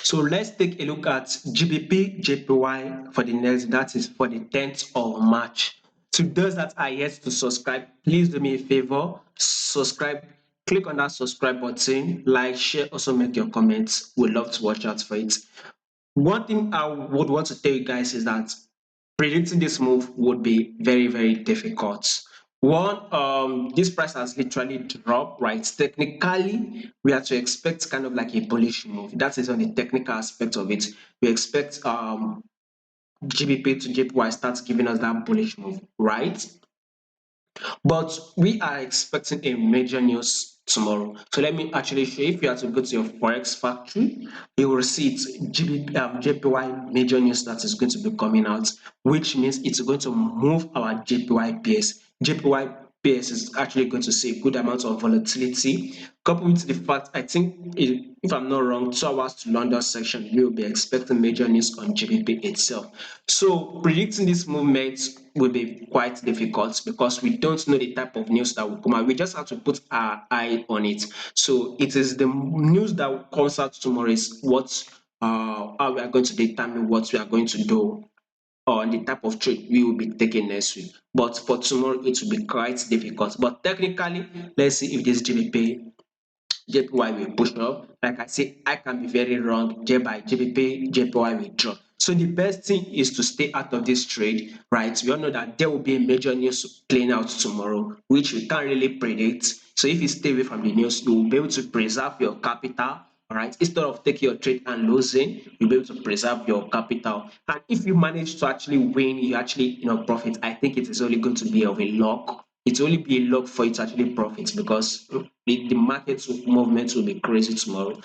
So let's take a look at GBPJPY for the next, that is for the 10th of March. To those that are yet to subscribe, please do me a favor, subscribe, click on that subscribe button, like, share, also make your comments. We'd love to watch out for it. One thing I would want to tell you guys is that predicting this move would be very, very difficult. One, this price has literally dropped, right? Technically, we are to expect kind of like a bullish move. That is on the technical aspect of it. We expect GBP to JPY starts giving us that bullish move, right? But we are expecting a major news tomorrow. So let me actually show you. If you are to go to your Forex factory, you will see it JPY major news that is going to be coming out, which means it's going to move our JPY PS. JPY PS is actually going to see a good amount of volatility, coupled with the fact, I think, if I'm not wrong, 2 hours to London section, we will be expecting major news on GBP itself. So predicting this movement will be quite difficult because we don't know the type of news that will come out. We just have to put our eye on it. So it is the news that comes out tomorrow is what how we are going to determine what we are going to do on the type of trade we will be taking next week. But for tomorrow, it will be quite difficult. But technically, let's see if this GBP JPY will push up. Like I say, I can be very wrong. GBP JPY will drop. So the best thing is to stay out of this trade, right? We all know that there will be a major news playing out tomorrow, which we can't really predict. So if you stay away from the news, you will be able to preserve your capital. All right, instead of taking your trade and losing, you'll be able to preserve your capital. And if you manage to actually win, you actually profit. I think it is only going to be of a luck. It will only be a luck for you to actually profit because the market movement will be crazy tomorrow.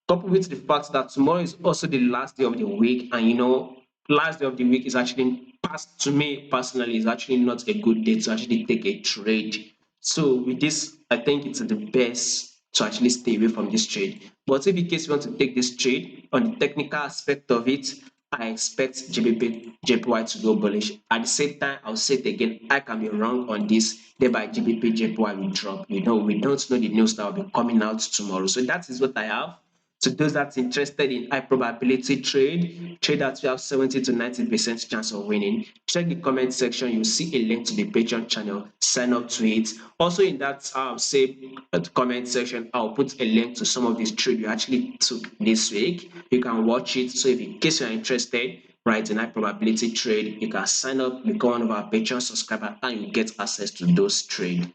Coupled with the fact that tomorrow is also the last day of the week, and last day of the week is actually past to me personally is actually not a good day to actually take a trade. So with this, I think it's the best to actually stay away from this trade. But if in case you want to take this trade on the technical aspect of it, I expect GBP JPY to go bullish. At the same time, I'll say it again, I can be wrong on this, thereby GBP JPY will drop. We don't know the news that will be coming out tomorrow. So that is what I have. To those that's interested in high probability trade that you have 70 to 90% chance of winning, check the comment section. You'll see a link to the Patreon channel. Sign up to it. Also, in that same comment section, I'll put a link to some of these trades you actually took this week. You can watch it. So, if in case you're interested, right, in high probability trade, you can sign up, become one of our Patreon subscribers, and you get access to those trades.